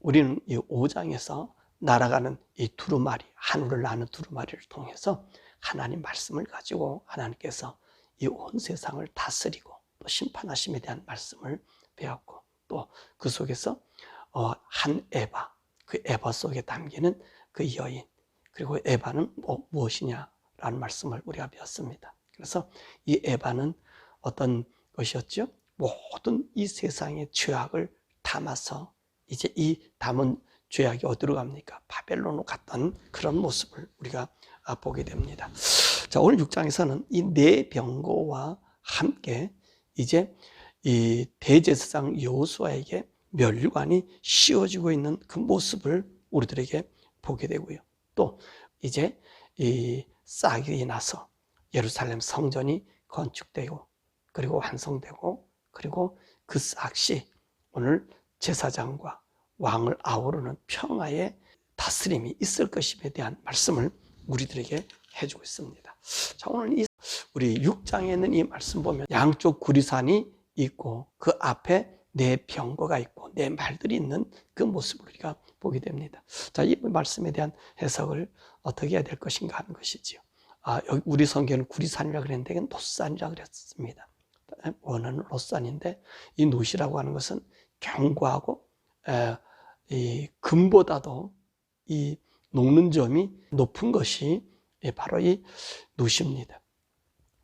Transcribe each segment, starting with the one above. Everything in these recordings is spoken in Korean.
우리는 이 5장에서 날아가는 이 두루마리, 하늘을 나는 두루마리를 통해서 하나님 말씀을 가지고 하나님께서 이 온 세상을 다스리고 또 심판하심에 대한 말씀을 배웠고, 또 그 속에서 한 에바, 그 에바 속에 담기는 그 여인, 그리고 에바는 무엇이냐라는 말씀을 우리가 배웠습니다. 그래서 이 에바는 어떤 것이었죠? 모든 이 세상의 죄악을 담아서 이제 이 담은 죄악이 어디로 갑니까? 바벨론으로 갔던 그런 모습을 우리가 보게 됩니다. 자, 오늘 6장에서는 이 네 병거와 함께 이제 이 대제사장 여호수아에게 멸관이 씌워지고 있는 그 모습을 우리들에게 보게 되고요. 또 이제 이 싹이 나서 예루살렘 성전이 건축되고 그리고 완성되고, 그리고 그 싹이 오늘 제사장과 왕을 아우르는 평화의 다스림이 있을 것임에 대한 말씀을 우리들에게 해주고 있습니다. 자, 오늘 우리 6장에 있는 이 말씀 보면 양쪽 구리산이 있고 그 앞에 네 병거가 있고 네 말들이 있는 그 모습을 우리가 보게 됩니다. 자, 이 말씀에 대한 해석을 어떻게 해야 될 것인가 하는 것이지요. 여기 우리 성경은 구리산이라고 그랬는데 이건 놋산이라고 그랬습니다. 원어는 롯산인데 이 놋이라고 하는 것은 견고하고 이 금보다도 이 녹는 점이 높은 것이 바로 이 놋입니다.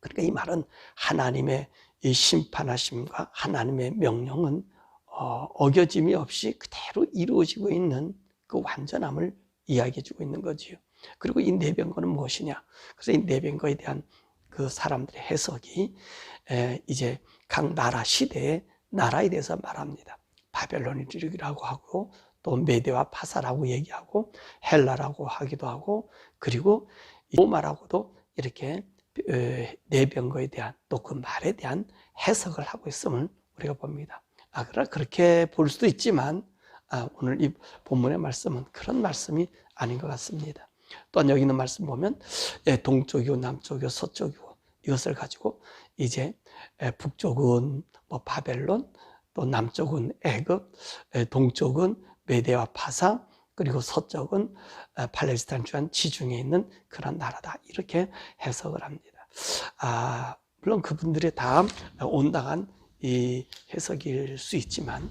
그러니까 이 말은 하나님의 이 심판하심과 하나님의 명령은 어겨짐이 없이 그대로 이루어지고 있는 그 완전함을 이야기해 주고 있는 거지요. 그리고 이 네 병거는 무엇이냐? 그래서 이 네 병거에 대한 그 사람들의 해석이 이제 각 나라 시대의 나라에 대해서 말합니다. 바벨론이라고 하고 또 메대와 파사라고 얘기하고 헬라라고 하기도 하고, 그리고 로마라고도 이렇게 네 병거에 대한 또 그 말에 대한 해석을 하고 있음을 우리가 봅니다. 그러나 그렇게 볼 수도 있지만 오늘 이 본문의 말씀은 그런 말씀이 아닌 것 같습니다. 또한 여기 있는 말씀 보면 동쪽이고 남쪽이고 서쪽이고 이것을 가지고 이제 북쪽은 바벨론, 또 남쪽은 애굽, 동쪽은 메대와 파사, 그리고 서쪽은 팔레스타인 주한 지중해에 있는 그런 나라다, 이렇게 해석을 합니다. 물론 그분들이 다 온당한 이 해석일 수 있지만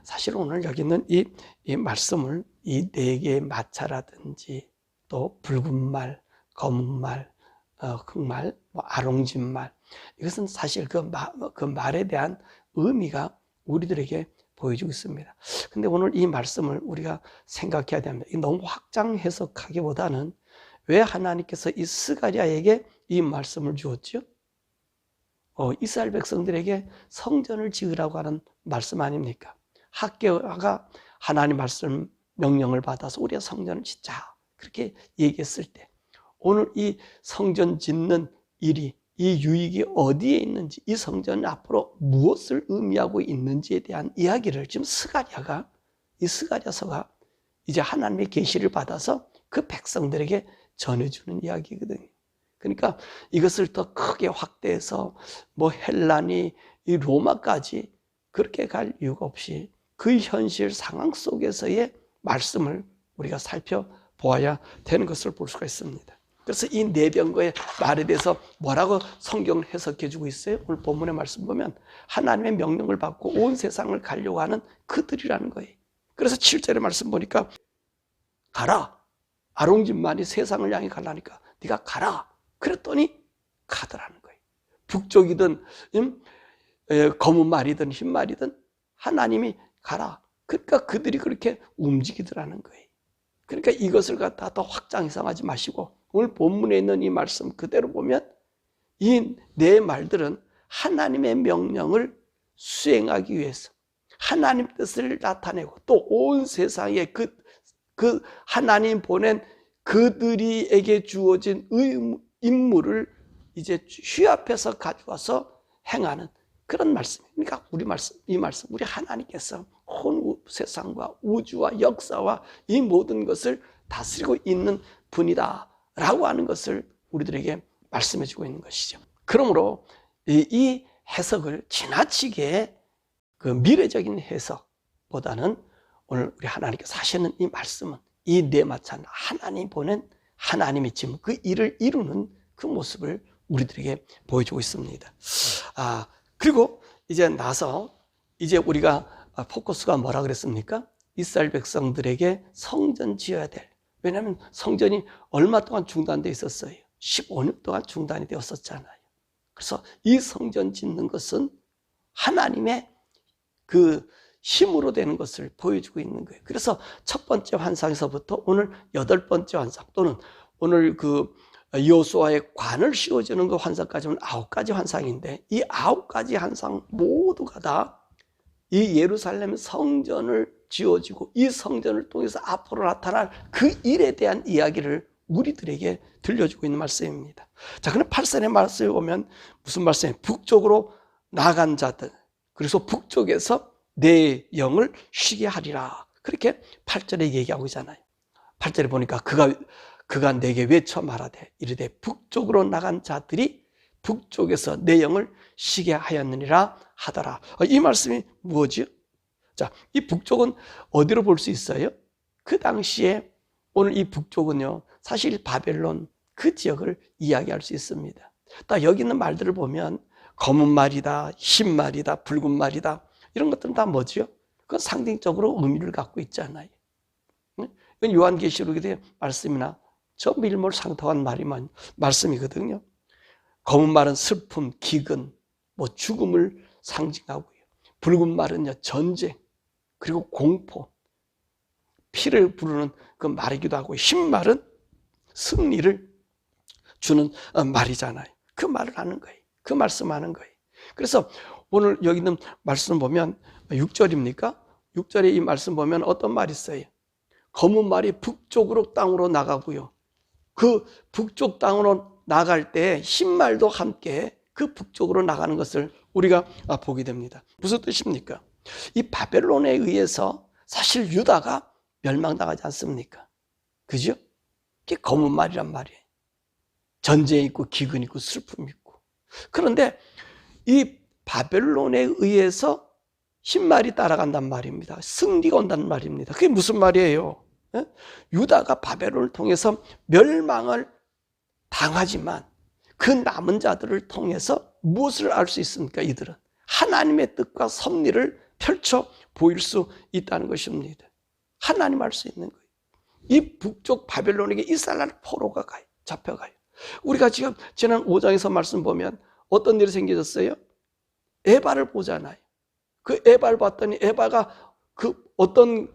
사실 오늘 여기 있는 이 말씀을 이 네 개의 마차라든지 또 붉은 말, 검은 말, 흑말, 아롱진 말, 이것은 사실 그 말에 대한 의미가 우리들에게 보여주고 있습니다. 근데 오늘 이 말씀을 우리가 생각해야 됩니다. 너무 확장 해석하기보다는 왜 하나님께서 이 스가랴에게 이 말씀을 주었죠? 이스라엘 백성들에게 성전을 지으라고 하는 말씀 아닙니까? 학개가 하나님 말씀 명령을 받아서 우리가 성전을 짓자, 그렇게 얘기했을 때 오늘 이 성전 짓는 일이, 이 유익이 어디에 있는지, 이 성전은 앞으로 무엇을 의미하고 있는지에 대한 이야기를 지금 이 스가랴서가 이제 하나님의 계시를 받아서 그 백성들에게 전해주는 이야기거든요. 그러니까 이것을 더 크게 확대해서 헬라니 이 로마까지 그렇게 갈 이유가 없이 그 현실 상황 속에서의 말씀을 우리가 살펴보아야 되는 것을 볼 수가 있습니다. 그래서 이 네 병거의 말에 대해서 뭐라고 성경을 해석해 주고 있어요? 오늘 본문의 말씀 보면 하나님의 명령을 받고 온 세상을 가려고 하는 그들이라는 거예요. 그래서 7절의 말씀 보니까 가라, 아롱진만이 세상을 향해 가려니까 네가 가라, 그랬더니 가더라는 거예요. 북쪽이든 검은 말이든 흰 말이든 하나님이 가라, 그러니까 그들이 그렇게 움직이더라는 거예요. 그러니까 이것을 갖다 더 확장 해석하지 마시고 오늘 본문에 있는 이 말씀 그대로 보면 이 네 말들은 하나님의 명령을 수행하기 위해서 하나님 뜻을 나타내고 또 온 세상에 그 하나님 보낸 그들에게 주어진 임무를 이제 휴합해서 가져와서 행하는 그런 말씀입니다. 그러니까 이 말씀, 우리 하나님께서 온 세상과 우주와 역사와 이 모든 것을 다스리고 있는 분이다 라고 하는 것을 우리들에게 말씀해 주고 있는 것이죠. 그러므로 이 해석을 지나치게 그 미래적인 해석보다는 오늘 우리 하나님께서 하시는 이 말씀은 이 네마찬 하나님 보낸 하나님이 지금 그 일을 이루는 그 모습을 우리들에게 보여주고 있습니다. 그리고 이제 나서 이제 우리가 포커스가 뭐라 그랬습니까? 이스라엘 백성들에게 성전 지어야 될. 왜냐하면 성전이 얼마 동안 중단되어 있었어요. 15년 동안 중단이 되었었잖아요. 그래서 이 성전 짓는 것은 하나님의 그 힘으로 되는 것을 보여주고 있는 거예요. 그래서 첫 번째 환상에서부터 오늘 8번째 환상 또는 오늘 그 여호수아의 관을 씌워주는 그 환상까지는 9가지 환상인데 이 9가지 환상 모두가 다 이 예루살렘 성전을 지어지고 이 성전을 통해서 앞으로 나타날 그 일에 대한 이야기를 우리들에게 들려주고 있는 말씀입니다. 자, 그럼 8절의 말씀에 보면 무슨 말씀이에요? 북쪽으로 나간 자들, 그래서 북쪽에서 내 영을 쉬게 하리라. 그렇게 8절에 얘기하고 있잖아요. 8절에 보니까 그가 내게 외쳐 말하되 이르되 북쪽으로 나간 자들이 북쪽에서 내 영을 쉬게 하였느니라 하더라. 이 말씀이 뭐죠? 자, 이 북쪽은 어디로 볼 수 있어요? 그 당시에 오늘 이 북쪽은요, 사실 바벨론 그 지역을 이야기할 수 있습니다. 딱 여기 있는 말들을 보면 검은 말이다, 흰 말이다, 붉은 말이다, 이런 것들은 다 뭐죠? 그건 상징적으로 의미를 갖고 있잖아요. 이건 요한계시록의 말씀이나 전부 일몰상통한 말씀이거든요. 검은 말은 슬픔, 기근, 죽음을 상징하고요. 붉은 말은요, 전쟁, 그리고 공포, 피를 부르는 그 말이기도 하고, 흰 말은 승리를 주는 말이잖아요. 그 말을 하는 거예요. 그 말씀하는 거예요. 그래서 오늘 여기 있는 말씀 보면 6절입니까? 6절에 이 말씀 보면 어떤 말이 있어요? 검은 말이 북쪽으로 땅으로 나가고요. 그 북쪽 땅으로 나갈 때 흰 말도 함께 그 북쪽으로 나가는 것을 우리가 보게 됩니다. 무슨 뜻입니까? 이 바벨론에 의해서 사실 유다가 멸망당하지 않습니까? 그죠? 이게 검은 말이란 말이에요. 전쟁이 있고 기근이 있고 슬픔이 있고. 그런데 이 바벨론에 의해서 흰 말이 따라간단 말입니다. 승리가 온다는 말입니다. 그게 무슨 말이에요? 유다가 바벨론을 통해서 멸망을 당하지만 그 남은 자들을 통해서 무엇을 알 수 있습니까? 이들은 하나님의 뜻과 섭리를 펼쳐 보일 수 있다는 것입니다. 하나님 알 수 있는 거예요. 이 북쪽 바벨론에게 이스라엘 포로가 가요. 잡혀가요. 우리가 지금 지난 5장에서 말씀 보면 어떤 일이 생겨졌어요? 에바를 보잖아요. 그 에바를 봤더니 에바가 그 어떤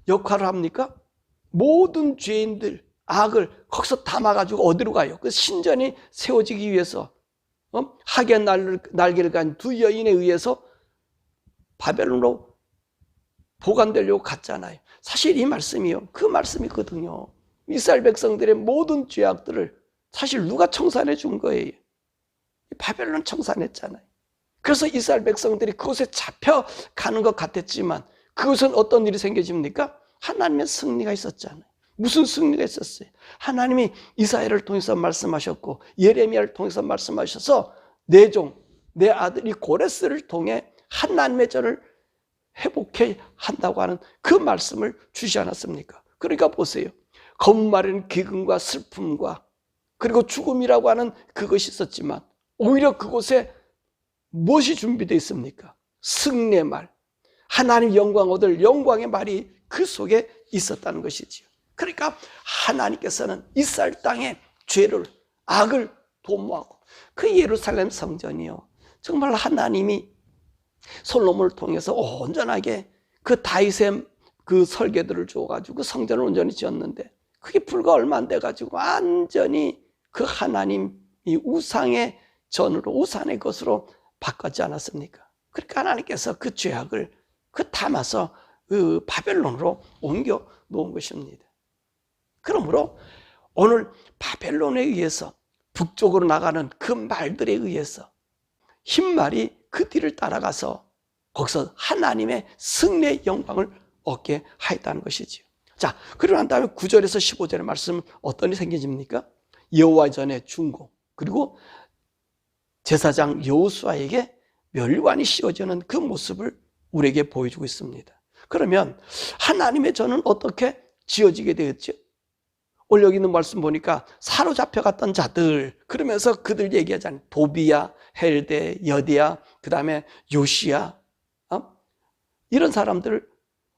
역할을 합니까? 모든 죄인들, 악을 거기서 담아가지고 어디로 가요? 그 신전이 세워지기 위해서 하게 날개를 간 두 여인에 의해서 바벨론으로 보관되려고 갔잖아요. 사실 이 말씀이요, 그 말씀이거든요. 이스라엘 백성들의 모든 죄악들을 사실 누가 청산해 준 거예요? 바벨론 청산했잖아요. 그래서 이스라엘 백성들이 그곳에 잡혀가는 것 같았지만 그것은 어떤 일이 생겨집니까? 하나님의 승리가 있었잖아요. 무슨 승리가 있었어요? 하나님이 이사야를 통해서 말씀하셨고 예레미야를 통해서 말씀하셔서 내 종, 내 아들이 고레스를 통해 하나님의 전을 회복해 한다고 하는 그 말씀을 주지 않았습니까? 그러니까 보세요. 검은 말에는 기근과 슬픔과 그리고 죽음이라고 하는 그것이 있었지만 오히려 그곳에 무엇이 준비되어 있습니까? 승리의 말, 하나님 영광 얻을 영광의 말이 그 속에 있었다는 것이지요. 그러니까 하나님께서는 이스라엘 땅의 죄를, 악을 도모하고 그 예루살렘 성전이요, 정말 하나님이 솔로몬을 통해서 온전하게 그 다윗의 그 설계들을 줘가지고 그 성전을 온전히 지었는데 그게 불과 얼마 안 돼가지고 완전히 그 하나님 이 우상의 전으로, 우상의 것으로 바꿨지 않았습니까? 그러니까 하나님께서 그 죄악을 담아서 그 바벨론으로 옮겨 놓은 것입니다. 그러므로 오늘 바벨론에 의해서 북쪽으로 나가는 그 말들에 의해서 흰 말이 그 뒤를 따라가서 거기서 하나님의 승리의 영광을 얻게 하였다는 것이지요. 자, 그러고 난 다음에 9절에서 15절의 말씀은 어떤 일이 생겨집니까? 여호와 전에 중고, 그리고 제사장 여호수아에게 멸관이 씌워지는 그 모습을 우리에게 보여주고 있습니다. 그러면 하나님의 전은 어떻게 지어지게 되었죠? 오늘 여기 있는 말씀 보니까 사로잡혀갔던 자들, 그러면서 그들 얘기하잖아요. 도비야, 헬데, 여디야, 그 다음에 요시야, 이런 사람들,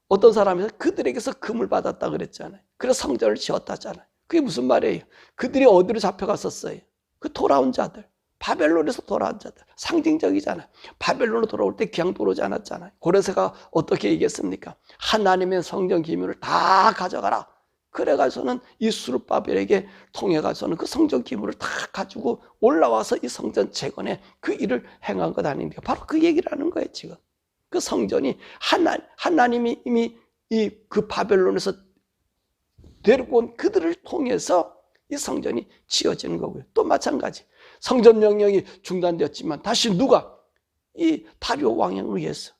어떤 사람이 그들에게서 금을 받았다 그랬잖아요. 그래서 성전을 지었다잖아요. 그게 무슨 말이에요? 그들이 어디로 잡혀갔었어요? 그 돌아온 자들, 바벨론에서 돌아온 자들, 상징적이잖아요. 바벨론으로 돌아올 때 그냥 돌아오지 않았잖아요. 고레스가 어떻게 얘기했습니까? 하나님의 성전 기물을 다 가져가라. 그래가지고는 이 수르바벨에게 통해가서는 그 성전 기물을 다 가지고 올라와서 이 성전 재건에 그 일을 행한 것 아닙니까? 바로 그 얘기를 하는 거예요, 지금. 그 성전이 하나님이 이미 그 바벨론에서 데리고 온 그들을 통해서 이 성전이 지어지는 거고요. 또 마찬가지. 성전 명령이 중단되었지만 다시 누가? 이 다리오 왕에 의해서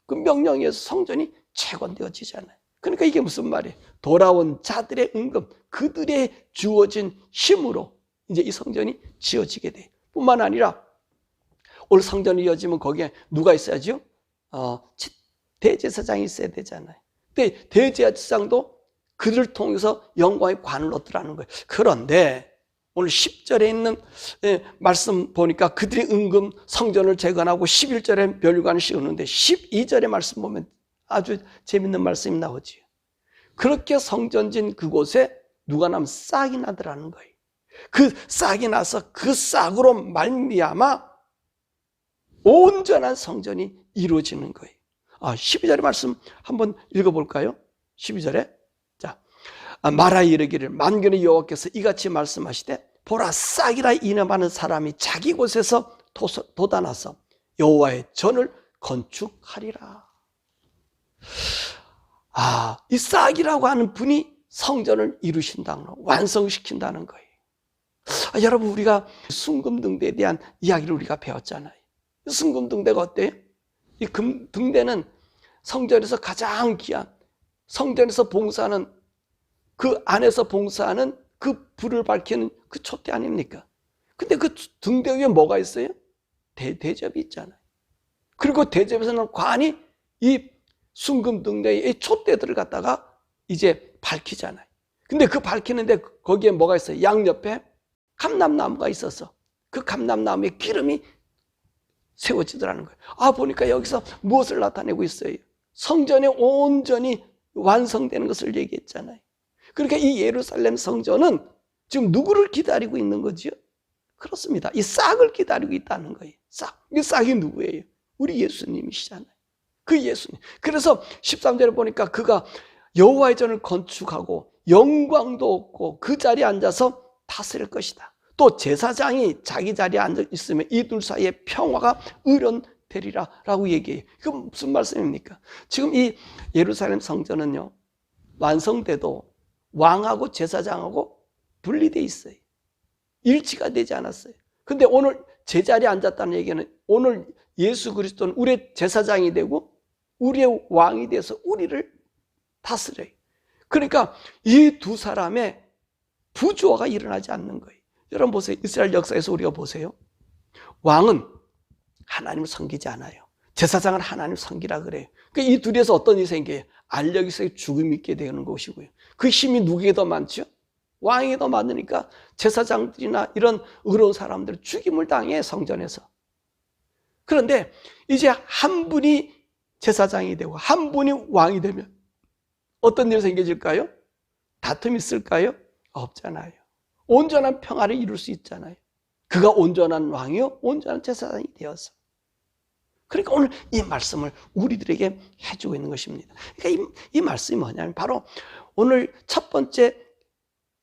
그 명령에 의해서 성전이 재건되어지잖아요. 그러니까 이게 무슨 말이에요? 돌아온 자들의 은금, 그들의 주어진 힘으로 이제 이 성전이 지어지게 돼요. 뿐만 아니라 오늘 성전이 이어지면 거기에 누가 있어야죠? 대제사장이 있어야 되잖아요. 근데 대제사장도 그들을 통해서 영광의 관을 얻으라는 거예요. 그런데 오늘 10절에 있는 말씀 보니까 그들이 은금 성전을 재건하고 11절에 멸관을 씌우는데 12절의 말씀 보면 아주 재밌는 말씀이 나오지요. 그렇게 성전진 그곳에 누가 나면 싹이 나더라는 거예요. 그 싹이 나서 그 싹으로 말미암아 온전한 성전이 이루어지는 거예요. 12절의 말씀 한번 읽어볼까요? 12절에 자, 말하 이르기를 만군의 여호와께서 이같이 말씀하시되 보라, 싹이라 이름하는 사람이 자기 곳에서 돋아나서 여호와의 전을 건축하리라. 이 싹이라고 하는 분이 성전을 이루신다는 거, 완성시킨다는 거예요. 여러분, 우리가 순금등대에 대한 이야기를 우리가 배웠잖아요. 순금등대가 어때요? 이 등대는 성전에서 가장 귀한, 성전에서 봉사하는, 그 안에서 봉사하는 그 불을 밝히는 그 촛대 아닙니까? 근데 그 등대 위에 뭐가 있어요? 대접이 있잖아요. 그리고 대접에서는 관이 이 순금등대의 이 촛대들을 갖다가 이제 밝히잖아요. 근데 그 밝히는데 거기에 뭐가 있어요? 양옆에 감람나무가 있어서 그 감람나무에 기름이 세워지더라는 거예요. 보니까 여기서 무엇을 나타내고 있어요? 성전이 온전히 완성되는 것을 얘기했잖아요. 그러니까 이 예루살렘 성전은 지금 누구를 기다리고 있는 거죠? 그렇습니다. 이 싹을 기다리고 있다는 거예요. 싹. 이 싹이 누구예요? 우리 예수님이시잖아요. 그 예수님. 그래서 13절에 보니까 그가 여호와의 전을 건축하고 영광도 얻고 그 자리에 앉아서 다스릴 것이다. 또 제사장이 자기 자리에 앉아 있으면 이 둘 사이에 평화가 의련되리라 라고 얘기해요. 그건 무슨 말씀입니까? 지금 이 예루살렘 성전은요, 완성돼도 왕하고 제사장하고 분리되어 있어요. 일치가 되지 않았어요. 근데 오늘 제자리에 앉았다는 얘기는 오늘 예수 그리스도는 우리의 제사장이 되고 우리의 왕이 돼서 우리를 다스려요. 그러니까 이 두 사람의 부조화가 일어나지 않는 거예요. 여러분 보세요. 이스라엘 역사에서 우리가 보세요. 왕은 하나님을 섬기지 않아요. 제사장은 하나님을 섬기라 그래요. 그러니까 이 둘이서 어떤 일이 생겨요? 알력에서 죽음이 있게 되는 것이고요. 그 힘이 누구에게 더 많죠? 왕에게 더 많으니까 제사장들이나 이런 의로운 사람들은 죽임을 당해, 성전에서. 그런데 이제 한 분이 제사장이 되고 한 분이 왕이 되면 어떤 일이 생겨질까요? 다툼이 있을까요? 없잖아요. 온전한 평화를 이룰 수 있잖아요. 그가 온전한 왕이요, 온전한 제사장이 되어서. 그러니까 오늘 이 말씀을 우리들에게 해주고 있는 것입니다. 그러니까 이 말씀이 뭐냐면 바로 오늘 첫 번째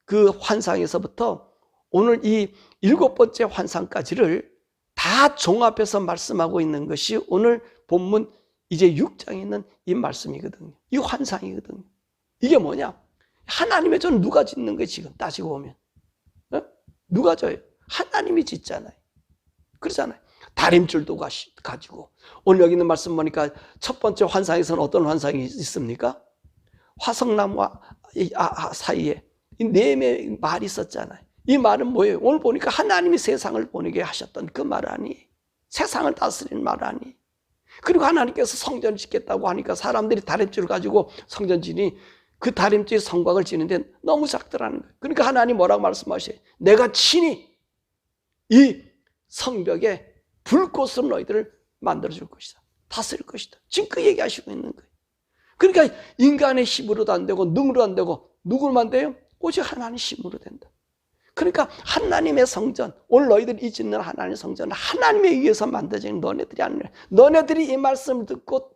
그 환상에서부터 오늘 이 7번째 환상까지를 다 종합해서 말씀하고 있는 것이 오늘 본문 이제 6장에 있는 이 말씀이거든요. 이 환상이거든요. 이게 뭐냐? 하나님의 전 누가 짓는 거예요, 지금 따지고 보면. 누가 져요? 하나님이 짓잖아요. 그러잖아요. 다림줄도 가지고. 오늘 여기 있는 말씀 보니까 첫 번째 환상에서는 어떤 환상이 있습니까? 화석나무와 사이에 이 네 말이 있었잖아요. 이 말은 뭐예요? 오늘 보니까 하나님이 세상을 보내게 하셨던 그 말 아니에요. 세상을 다스리는 말 아니에요. 그리고 하나님께서 성전을 짓겠다고 하니까 사람들이 다림줄을 가지고 성전 지니 그 다림줄에 성곽을 지는데 너무 작더라는 거예요. 그러니까 하나님 뭐라고 말씀하셔요? 내가 친히 이 성벽에 불꽃으로 너희들을 만들어줄 것이다. 다스릴 것이다. 지금 그 얘기하시고 있는 거예요. 그러니까 인간의 힘으로도 안 되고 능으로 안 되고 누구만 돼요? 오직 하나님의 힘으로 된다. 그러니까 하나님의 성전, 오늘 너희들이 짓는 하나님의 성전은 하나님에 의해서 만들어진 너네들이 아니라 너네들이 이 말씀을 듣고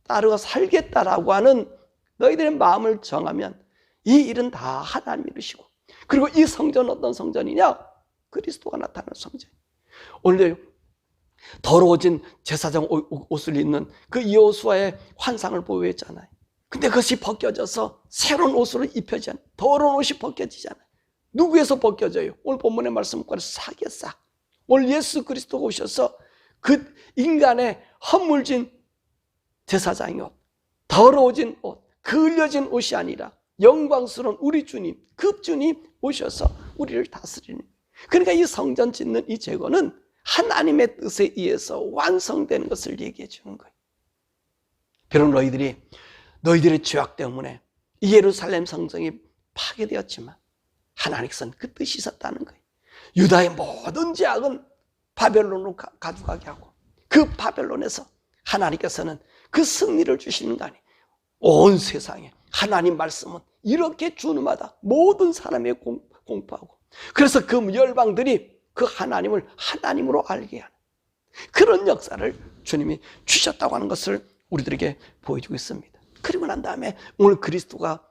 따르고 살겠다라고 하는 너희들의 마음을 정하면 이 일은 다 하나님이 이루시고, 그리고 이 성전은 어떤 성전이냐? 그리스도가 나타나는 성전. 오늘 더러워진 제사장 옷을 입는 그 여호수아의 환상을 보여했잖아요. 근데 그것이 벗겨져서 새로운 옷으로 입혀지잖아요. 더러운 옷이 벗겨지잖아요. 누구에서 벗겨져요? 오늘 본문의 말씀과 사개싹. 오늘 예수 그리스도가 오셔서 그 인간의 허물진 제사장의 옷, 더러워진 옷, 그을려진 옷이 아니라 영광스러운 우리 주님, 그 주님 오셔서 우리를 다스리는. 그러니까 이 성전 짓는 이 제거는 하나님의 뜻에 의해서 완성되는 것을 얘기해 주는 거예요. 비록 너희들의 죄악 때문에 이 예루살렘 성전이 파괴되었지만 하나님께서는 그 뜻이 있었다는 거예요. 유다의 모든 죄악은 바벨론으로 가져가게 하고 그 바벨론에서 하나님께서는 그 승리를 주시는 거 아니에요. 온 세상에 하나님 말씀은 이렇게 주님마다 모든 사람이 공포하고, 그래서 그 열방들이 그 하나님을 하나님으로 알게 하는 그런 역사를 주님이 주셨다고 하는 것을 우리들에게 보여주고 있습니다. 그리고 난 다음에 오늘 그리스도가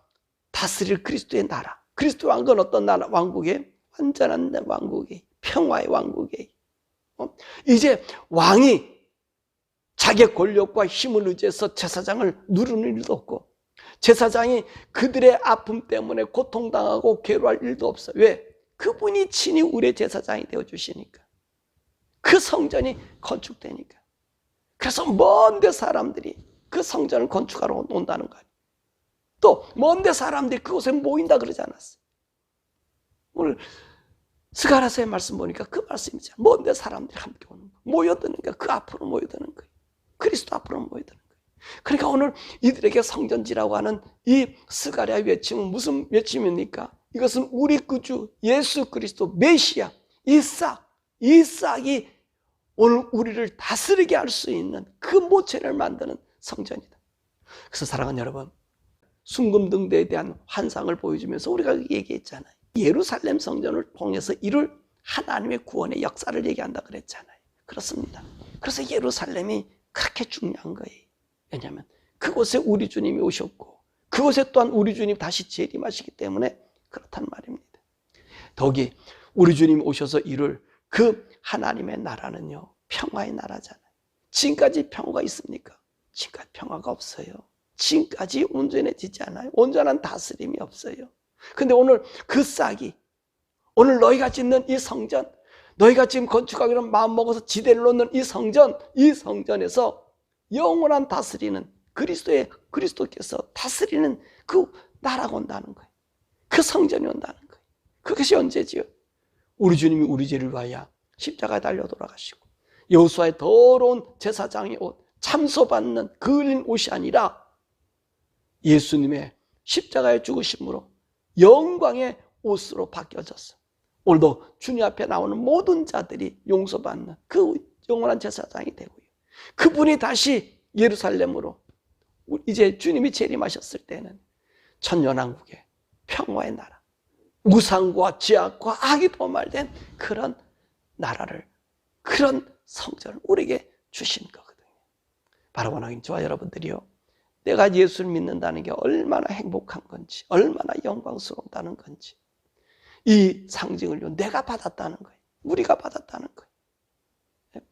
다스릴 그리스도의 나라, 그리스도 왕국은 어떤 나라? 왕국이에요? 완전한 왕국이에요. 평화의 왕국이에요. 이제 왕이 자기의 권력과 힘을 의지해서 제사장을 누르는 일도 없고, 제사장이 그들의 아픔 때문에 고통당하고 괴로워할 일도 없어요. 왜? 그분이 친히 우리의 제사장이 되어주시니까, 그 성전이 건축되니까. 그래서 먼데 사람들이 그 성전을 건축하러 온다는 거예요. 또 먼데 사람들이 그곳에 모인다 그러지 않았어요? 오늘 스가랴서의 말씀 보니까 그 말씀이죠. 먼데 사람들이 함께 오는 거예요. 모여드는 거예요. 그 앞으로 모여드는 거예요. 그리스도 앞으로 모여드는 거예요. 그러니까 오늘 이들에게 성전지라고 하는 이 스가랴 외침은 무슨 외침입니까? 이것은 우리 구주 예수 그리스도 메시아 이삭이 오늘 우리를 다스리게 할 수 있는 그 모체를 만드는 성전이다. 그래서 사랑하는 여러분, 순금등대에 대한 환상을 보여주면서 우리가 얘기했잖아요. 예루살렘 성전을 통해서 이룰 하나님의 구원의 역사를 얘기한다 그랬잖아요. 그렇습니다. 그래서 예루살렘이 그렇게 중요한 거예요. 왜냐하면 그곳에 우리 주님이 오셨고 그곳에 또한 우리 주님이 다시 재림하시기 때문에 그렇단 말입니다. 더욱이 우리 주님이 오셔서 이룰 그 하나님의 나라는요, 평화의 나라잖아요. 지금까지 평화가 있습니까? 지금까지 평화가 없어요. 지금까지 온전해지지 않아요. 온전한 다스림이 없어요. 근데 오늘 그 싹이, 오늘 너희가 짓는 이 성전, 너희가 지금 건축하기로 마음먹어서 지대를 놓는 이 성전에서 영원한 다스리는 그리스도께서 다스리는 그 나라가 온다는 거예요. 그 성전이 온다는 거예요. 그것이 언제지요? 우리 주님이 우리 죄를 위하여 십자가에 달려 돌아가시고 여호수아의 더러운 제사장의 옷, 참소받는 그을린 옷이 아니라 예수님의 십자가의 죽으심으로 영광의 옷으로 바뀌어졌어. 오늘도 주님 앞에 나오는 모든 자들이 용서받는 그 영원한 제사장이 되고요. 그분이 다시 예루살렘으로 이제 주님이 재림하셨을 때는 천년왕국의 평화의 나라, 우상과 죄악과 악이 도말된 그런 나라를, 그런 성전을 우리에게 주신 거거든요. 바라보는 하나님, 저와 여러분들이요, 내가 예수를 믿는다는 게 얼마나 행복한 건지, 얼마나 영광스러운다는 건지, 이 상징을요 내가 받았다는 거예요. 우리가 받았다는 거예요.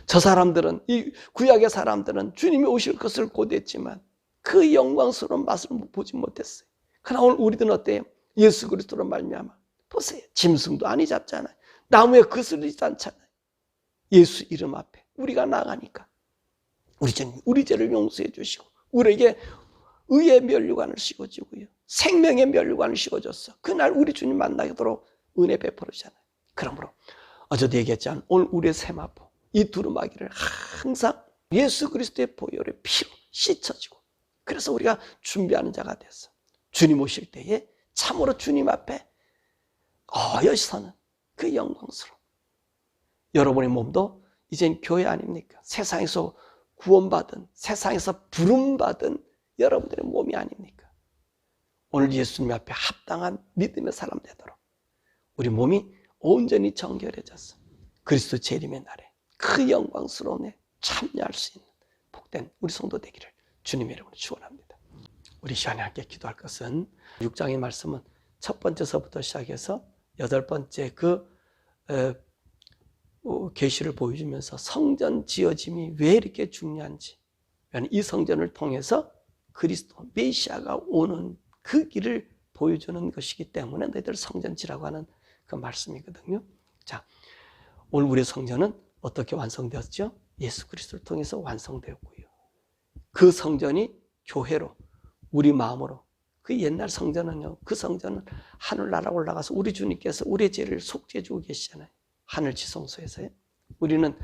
저 사람들은, 이 구약의 사람들은 주님이 오실 것을 고대했지만 그 영광스러운 맛을 보지 못했어요. 그러나 오늘 우리들은 어때요? 예수 그리스도로 말미암아 보세요. 짐승도 아니 잡잖아요. 나무에 그슬리지 않잖아요. 예수 이름 앞에 우리가 나가니까 우리 죄를 용서해 주시고 우리에게 의의 면류관을 씌워주고요, 생명의 면류관을 씌워줬어. 그날 우리 주님 만나도록 은혜 베풀으잖아요. 그러므로 어제도 얘기했지만 오늘 우리의 세마포, 이 두루마기를 항상 예수 그리스도의 보혈의 피로 씻어지고, 그래서 우리가 준비하는 자가 됐어. 주님 오실 때에 참으로 주님 앞에 어여이 서는 그 영광스러움. 여러분의 몸도 이젠 교회 아닙니까? 세상에서 구원받은, 세상에서 부름받은 여러분들의 몸이 아닙니까? 오늘 예수님 앞에 합당한 믿음의 사람 되도록 우리 몸이 온전히 정결해졌어. 그리스도 재림의 날에 그 영광스러움에 참여할 수 있는 복된 우리 성도 되기를 주님의 이름으로 축원합니다. 우리 시간에 함께 기도할 것은 6장의 말씀은 첫 번째서부터 시작해서 8번째 그 계시를 보여주면서 성전 지어짐이 왜 이렇게 중요한지, 이 성전을 통해서 그리스도 메시아가 오는 그 길을 보여주는 것이기 때문에 너희들 성전지라고 하는 그 말씀이거든요. 자, 오늘 우리의 성전은 어떻게 완성되었죠? 예수 그리스도를 통해서 완성되었고요. 그 성전이 교회로, 우리 마음으로, 그 옛날 성전은요, 그 성전은 하늘나라 올라가서 우리 주님께서 우리의 죄를 속죄해주고 계시잖아요. 하늘 지성소에서요. 우리는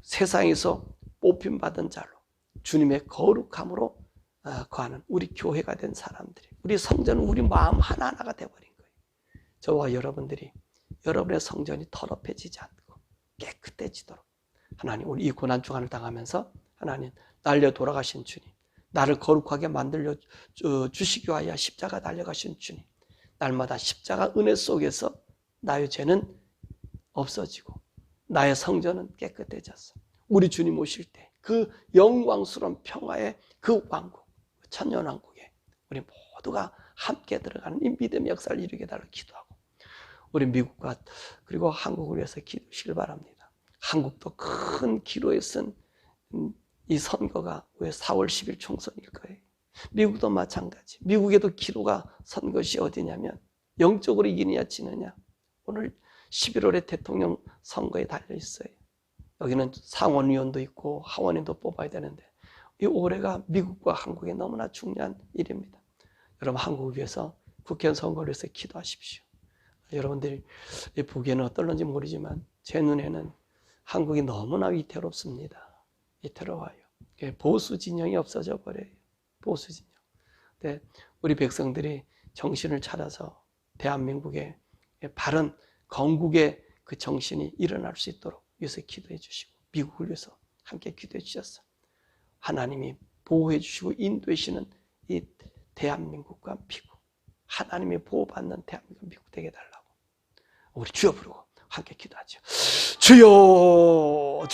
세상에서 뽑힘받은 자로 주님의 거룩함으로 거하는 우리 교회가 된 사람들이, 우리 성전은 우리 마음 하나하나가 되어버린 거예요. 저와 여러분들이 여러분의 성전이 더럽혀지지 않고 깨끗해지도록 하나님, 우리 이 고난 주간을 당하면서 하나님, 날려 돌아가신 주님, 나를 거룩하게 만들어 주시기 위하여 십자가 달려가신 주님, 날마다 십자가 은혜 속에서 나의 죄는 없어지고 나의 성전은 깨끗해졌어. 우리 주님 오실 때 그 영광스러운 평화의 그 왕국, 천년왕국에 우리 모두가 함께 들어가는 이 믿음의 역사를 이루게 달라고 기도하고, 우리 미국과 그리고 한국을 위해서 기도하시길 바랍니다. 한국도 큰 기로에 쓴 이 선거가 왜 4월 10일 총선일 거예요. 미국도 마찬가지. 미국에도 기로가 선 것이 어디냐면 영적으로 이기느냐 지느냐. 오늘 11월에 대통령 선거에 달려 있어요. 여기는 상원의원도 있고 하원의원도 뽑아야 되는데 이 올해가 미국과 한국에 너무나 중요한 일입니다. 여러분, 한국을 위해서 국회의원 선거를 위해서 기도하십시오. 여러분들이 보기에는 어떨런지 모르지만 제 눈에는 한국이 너무나 위태롭습니다. 위태로워요. 보수 진영이 없어져 버려요. 보수 진영. 근데 우리 백성들이 정신을 차려서 대한민국의 바른 건국의 그 정신이 일어날 수 있도록 위해서 기도해 주시고, 미국을 위해서 함께 기도해 주셨어. 하나님이 보호해 주시고 인도하시는 이 대한민국과 미국, 하나님이 보호받는 대한민국, 미국 되게 해달라고 우리 주여 부르고 함께 기도하죠. 주여.